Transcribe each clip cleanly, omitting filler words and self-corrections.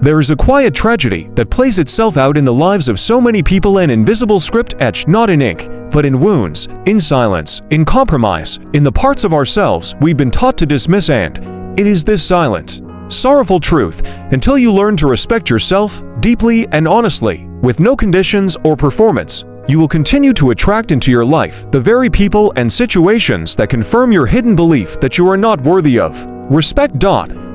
There is a quiet tragedy that plays itself out in the lives of so many people, an invisible script etched not in ink, but in wounds, in silence, in compromise, in the parts of ourselves we've been taught to dismiss, and it is this silent, sorrowful truth, until you learn to respect yourself deeply and honestly, with no conditions or performance, you will continue to attract into your life the very people and situations that confirm your hidden belief that you are not worthy of respect.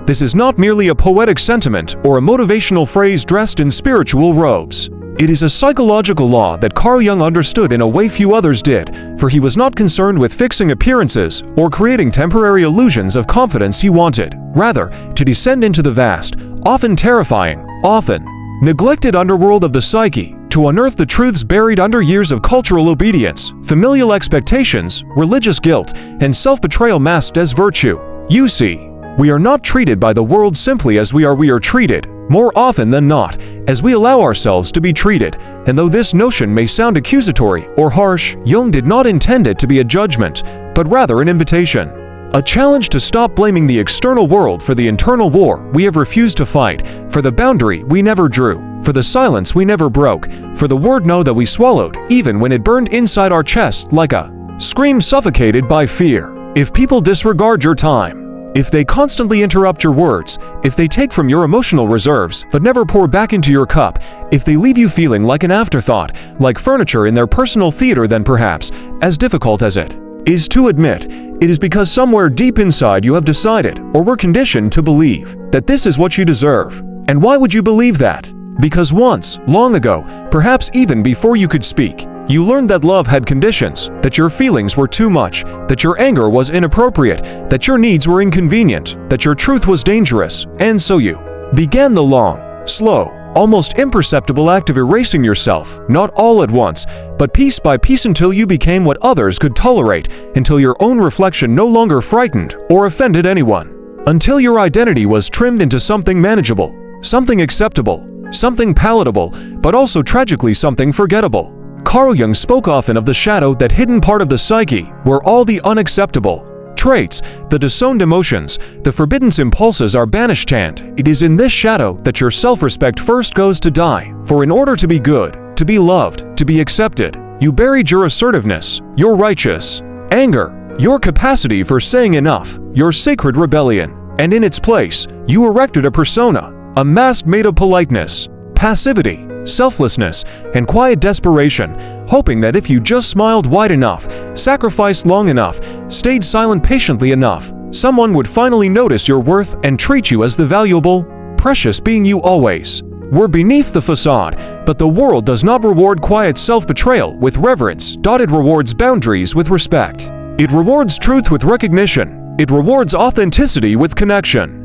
This is not merely a poetic sentiment or a motivational phrase dressed in spiritual robes. It is a psychological law that Carl Jung understood in a way few others did, for he was not concerned with fixing appearances or creating temporary illusions of confidence. He wanted, rather, to descend into the vast, often terrifying, often neglected underworld of the psyche, to unearth the truths buried under years of cultural obedience, familial expectations, religious guilt, and self-betrayal masked as virtue. You see, we are not treated by the world simply as we are treated, more often than not, as we allow ourselves to be treated. And though this notion may sound accusatory or harsh, Jung did not intend it to be a judgment, but rather an invitation. A challenge to stop blaming the external world for the internal war we have refused to fight, for the boundary we never drew, for the silence we never broke, for the word no that we swallowed even when it burned inside our chest like a scream suffocated by fear. If people disregard your time, if they constantly interrupt your words, if they take from your emotional reserves but never pour back into your cup, if they leave you feeling like an afterthought, like furniture in their personal theater, then perhaps, as difficult as it is to admit, it is because somewhere deep inside you have decided, or were conditioned to believe, that this is what you deserve. And why would you believe that? Because once, long ago, perhaps even before you could speak, you learned that love had conditions, that your feelings were too much, that your anger was inappropriate, that your needs were inconvenient, that your truth was dangerous, and so you began the long, slow, almost imperceptible act of erasing yourself, not all at once, but piece by piece, until you became what others could tolerate, until your own reflection no longer frightened or offended anyone, until your identity was trimmed into something manageable, something acceptable, something palatable, but also tragically something forgettable. Carl Jung spoke often of the shadow, that hidden part of the psyche, where all the unacceptable traits, the disowned emotions, the forbidden impulses are banished, and it is in this shadow that your self-respect first goes to die. For in order to be good, to be loved, to be accepted, you buried your assertiveness, your righteous anger, your capacity for saying enough, your sacred rebellion, and in its place, you erected a persona, a mask made of politeness, passivity, selflessness, and quiet desperation, hoping that if you just smiled wide enough, sacrificed long enough, stayed silent patiently enough, someone would finally notice your worth and treat you as the valuable, precious being you always were beneath the facade. But the world does not reward quiet self-betrayal with reverence. It rewards boundaries with respect. It rewards truth with recognition. It rewards authenticity with connection.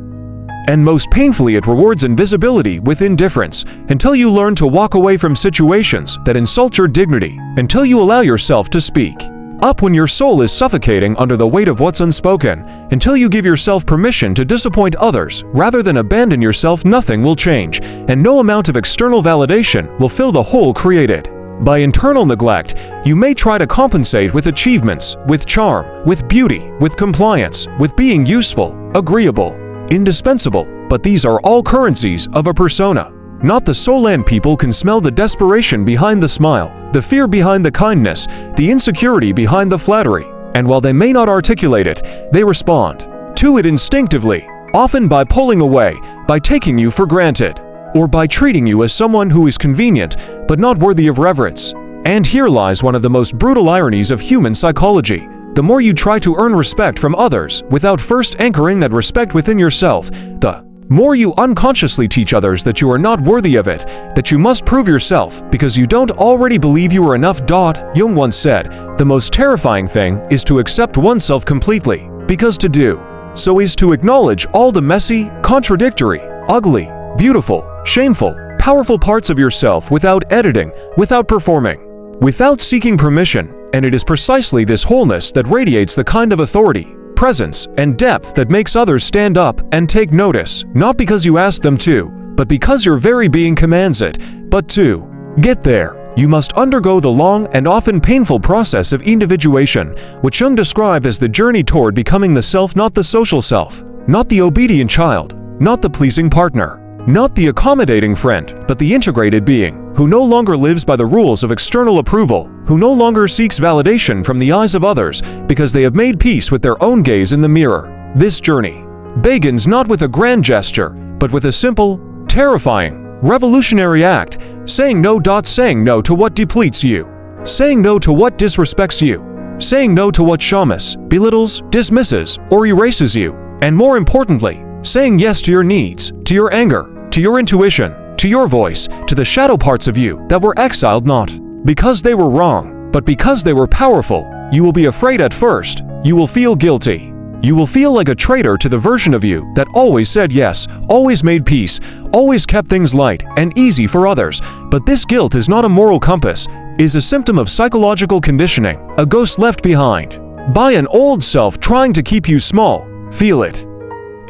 And most painfully, it rewards invisibility with indifference, until you learn to walk away from situations that insult your dignity, until you allow yourself to speak up when your soul is suffocating under the weight of what's unspoken, until you give yourself permission to disappoint others rather than abandon yourself. Nothing will change, and no amount of external validation will fill the hole created by internal neglect. You may try to compensate with achievements, with charm, with beauty, with compliance, with being useful, agreeable, indispensable, but these are all currencies of a persona, not the soul. And people can smell the desperation behind the smile, the fear behind the kindness, the insecurity behind the flattery, and while they may not articulate it, they respond to it instinctively, often by pulling away, by taking you for granted, or by treating you as someone who is convenient but not worthy of reverence. And here lies one of the most brutal ironies of human psychology. The more you try to earn respect from others without first anchoring that respect within yourself, the more you unconsciously teach others that you are not worthy of it, that you must prove yourself because you don't already believe you are enough. Jung once said, the most terrifying thing is to accept oneself completely, because to do so is to acknowledge all the messy, contradictory, ugly, beautiful, shameful, powerful parts of yourself without editing, without performing, without seeking permission. And it is precisely this wholeness that radiates the kind of authority, presence, and depth that makes others stand up and take notice, not because you ask them to, but because your very being commands it. But to get there, you must undergo the long and often painful process of individuation, which Jung described as the journey toward becoming the self, not the social self, not the obedient child, not the pleasing partner, Not the accommodating friend, but the integrated being, who no longer lives by the rules of external approval, who no longer seeks validation from the eyes of others because they have made peace with their own gaze in the mirror. This journey begins not with a grand gesture, but with a simple, terrifying, revolutionary act, saying no to what depletes you, saying no to what disrespects you, saying no to what shames, belittles, dismisses, or erases you, and more importantly, saying yes to your needs, to your anger, to your intuition, to your voice, to the shadow parts of you that were exiled not because they were wrong, but because they were powerful. You will be afraid at first. You will feel guilty. You will feel like a traitor to the version of you that always said yes, always made peace, always kept things light and easy for others. But this guilt is not a moral compass, is a symptom of psychological conditioning, a ghost left behind by an old self trying to keep you small. Feel it.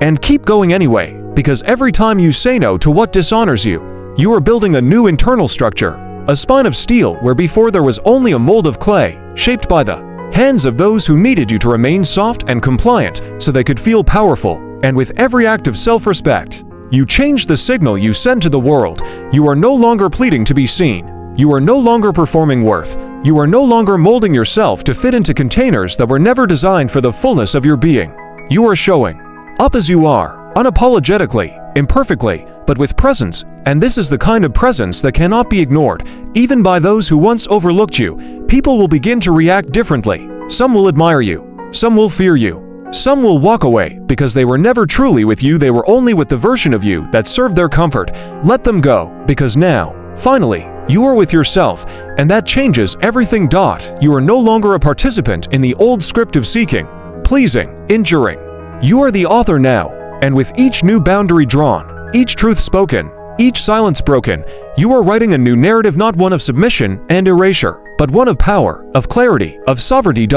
And keep going anyway, because every time you say no to what dishonors you, you are building a new internal structure, a spine of steel where before there was only a mold of clay, shaped by the hands of those who needed you to remain soft and compliant so they could feel powerful. And with every act of self-respect, you change the signal you send to the world. You are no longer pleading to be seen. You are no longer performing worth. You are no longer molding yourself to fit into containers that were never designed for the fullness of your being. You are showing up as you are, unapologetically, imperfectly, but with presence, and this is the kind of presence that cannot be ignored, even by those who once overlooked you. People will begin to react differently. Some will admire you, some will fear you, some will walk away because they were never truly with you, they were only with the version of you that served their comfort. Let them go, because now, finally, you are with yourself, and that changes everything. You are no longer a participant in the old script of seeking, pleasing, enduring. You are the author now, and with each new boundary drawn, each truth spoken, each silence broken, you are writing a new narrative, not one of submission and erasure, but one of power, of clarity, of sovereignty.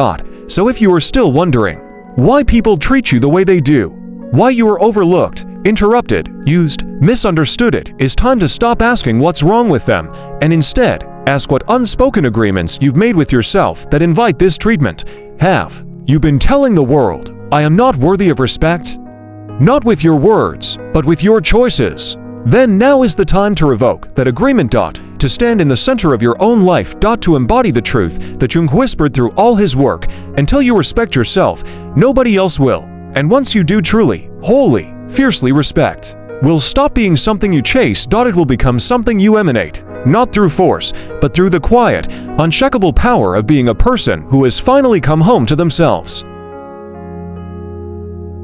So if you are still wondering why people treat you the way they do, why you are overlooked, interrupted, used, misunderstood, it is time to stop asking what's wrong with them, and instead, ask what unspoken agreements you've made with yourself that invite this treatment. Have you been telling the world, I am not worthy of respect? Not with your words, but with your choices. Then now is the time to revoke that agreement. To stand in the center of your own life. To embody the truth that Jung whispered through all his work. Until you respect yourself, nobody else will. And once you do truly, wholly, fiercely respect, will stop being something you chase. It will become something you emanate, not through force, but through the quiet, unshakable power of being a person who has finally come home to themselves.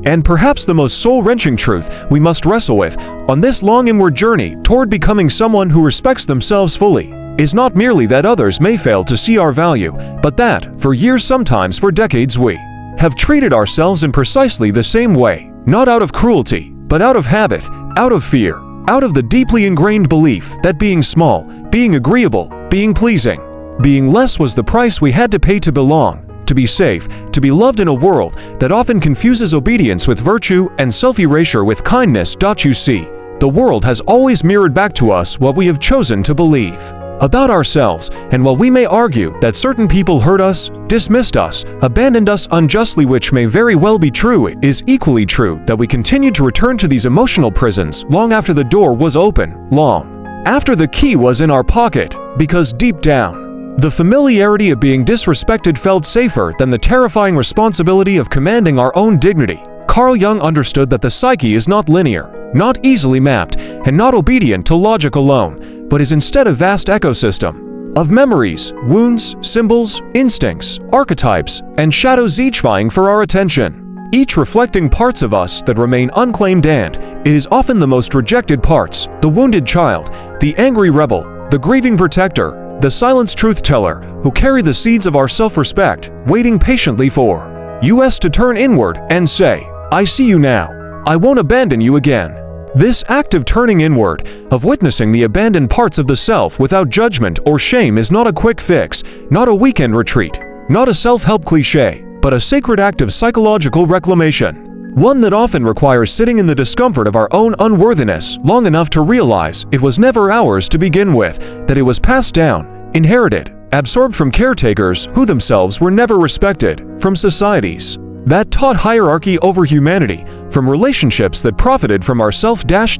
And perhaps the most soul-wrenching truth we must wrestle with on this long inward journey toward becoming someone who respects themselves fully is not merely that others may fail to see our value, but that, for years, sometimes for decades, we have treated ourselves in precisely the same way, not out of cruelty, but out of habit, out of fear, out of the deeply ingrained belief that being small, being agreeable, being pleasing, being less was the price we had to pay to belong, to be safe, to be loved in a world that often confuses obedience with virtue and self-erasure with kindness. You see, the world has always mirrored back to us what we have chosen to believe about ourselves, and while we may argue that certain people hurt us, dismissed us, abandoned us unjustly, which may very well be true, it is equally true that we continued to return to these emotional prisons long after the door was open, long after the key was in our pocket, because deep down, the familiarity of being disrespected felt safer than the terrifying responsibility of commanding our own dignity. Carl Jung understood that the psyche is not linear, not easily mapped, and not obedient to logic alone, but is instead a vast ecosystem of memories, wounds, symbols, instincts, archetypes, and shadows, each vying for our attention, each reflecting parts of us that remain unclaimed, and it is often the most rejected parts: the wounded child, the angry rebel, the grieving protector, the silenced truth-teller, who carry the seeds of our self-respect, waiting patiently for us to turn inward and say, I see you now. I won't abandon you again. This act of turning inward, of witnessing the abandoned parts of the self without judgment or shame, is not a quick fix, not a weekend retreat, not a self-help cliché, but a sacred act of psychological reclamation. One that often requires sitting in the discomfort of our own unworthiness long enough to realize it was never ours to begin with, that it was passed down, inherited, absorbed from caretakers who themselves were never respected, from societies that taught hierarchy over humanity, from relationships that profited from our self-doubt.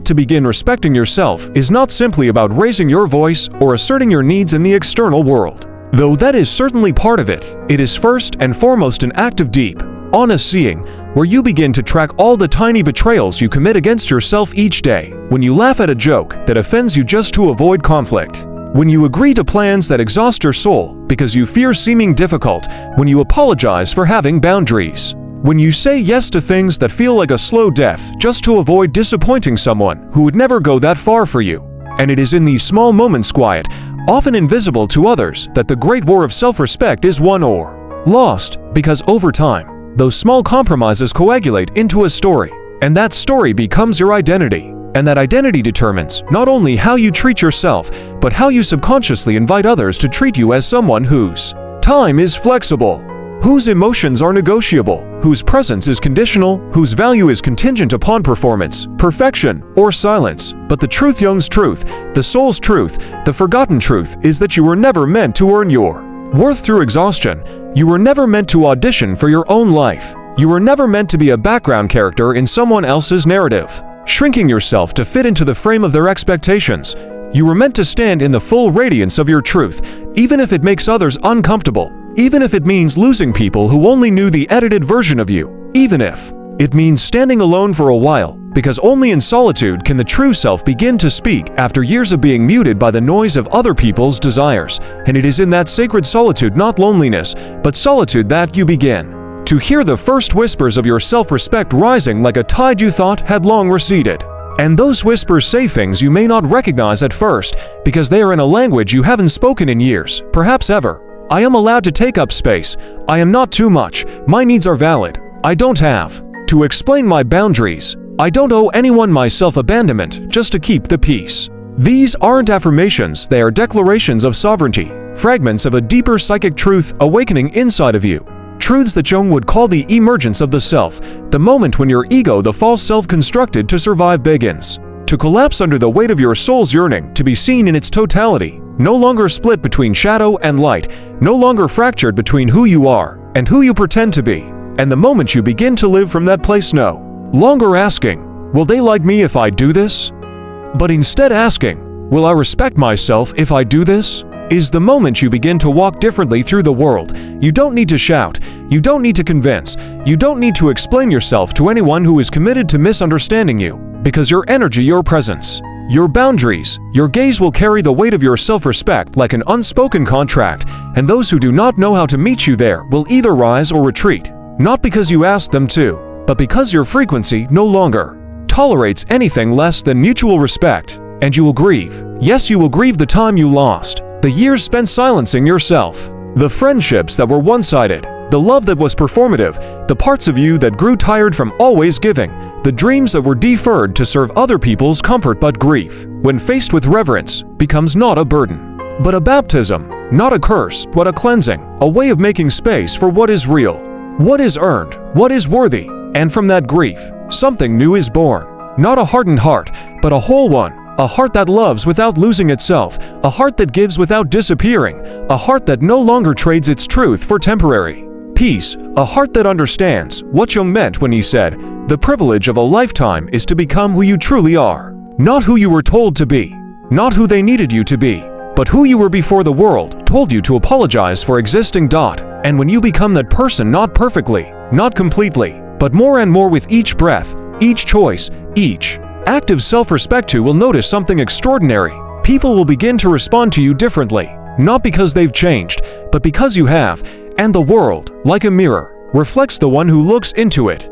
To begin respecting yourself is not simply about raising your voice or asserting your needs in the external world. Though that is certainly part of it, it is first and foremost an act of deep, honest seeing, where you begin to track all the tiny betrayals you commit against yourself each day. When you laugh at a joke that offends you just to avoid conflict. When you agree to plans that exhaust your soul because you fear seeming difficult. When you apologize for having boundaries. When you say yes to things that feel like a slow death just to avoid disappointing someone who would never go that far for you. And it is in these small moments, quiet, often invisible to others, that the great war of self-respect is won or lost, because over time, those small compromises coagulate into a story, and that story becomes your identity. And that identity determines not only how you treat yourself, but how you subconsciously invite others to treat you as someone whose time is flexible, whose emotions are negotiable, whose presence is conditional, whose value is contingent upon performance, perfection, or silence. But the truth, Jung's truth, the soul's truth, the forgotten truth, is that you were never meant to earn your worth through exhaustion. You were never meant to audition for your own life. You were never meant to be a background character in someone else's narrative, shrinking yourself to fit into the frame of their expectations. You were meant to stand in the full radiance of your truth, even if it makes others uncomfortable, even if it means losing people who only knew the edited version of you, even if it means standing alone for a while, because only in solitude can the true self begin to speak after years of being muted by the noise of other people's desires. And it is in that sacred solitude, not loneliness, but solitude, that you begin to hear the first whispers of your self-respect rising like a tide you thought had long receded. And those whispers say things you may not recognize at first, because they are in a language you haven't spoken in years, perhaps ever. I am allowed to take up space. I am not too much. My needs are valid. I don't have to explain my boundaries. I don't owe anyone my self-abandonment just to keep the peace. These aren't affirmations, they are declarations of sovereignty, fragments of a deeper psychic truth awakening inside of you. Truths that Jung would call the emergence of the self, the moment when your ego, the false self constructed to survive, begins to collapse under the weight of your soul's yearning to be seen in its totality, no longer split between shadow and light, no longer fractured between who you are and who you pretend to be. And the moment you begin to live from that place, no longer asking, will they like me if I do this? But instead asking, will I respect myself if I do this? Is the moment you begin to walk differently through the world. You don't need to shout, you don't need to convince, you don't need to explain yourself to anyone who is committed to misunderstanding you, because your energy, your presence, your boundaries, your gaze will carry the weight of your self-respect like an unspoken contract, and those who do not know how to meet you there will either rise or retreat, not because you asked them to, but because your frequency no longer tolerates anything less than mutual respect, and you will grieve. Yes, you will grieve the time you lost, the years spent silencing yourself, the friendships that were one-sided, the love that was performative, the parts of you that grew tired from always giving, the dreams that were deferred to serve other people's comfort. But grief, when faced with reverence, becomes not a burden, but a baptism, not a curse, but a cleansing, a way of making space for what is real, what is earned, what is worthy. And from that grief, something new is born, not a hardened heart, but a whole one. A heart that loves without losing itself, a heart that gives without disappearing, a heart that no longer trades its truth for temporary peace, a heart that understands what Jung meant when he said, the privilege of a lifetime is to become who you truly are. Not who you were told to be, not who they needed you to be, but who you were before the world told you to apologize for existing. And when you become that person, not perfectly, not completely, but more and more with each breath, each choice, each act of self-respect, you will notice something extraordinary. People will begin to respond to you differently, not because they've changed, but because you have, and the world, like a mirror, reflects the one who looks into it.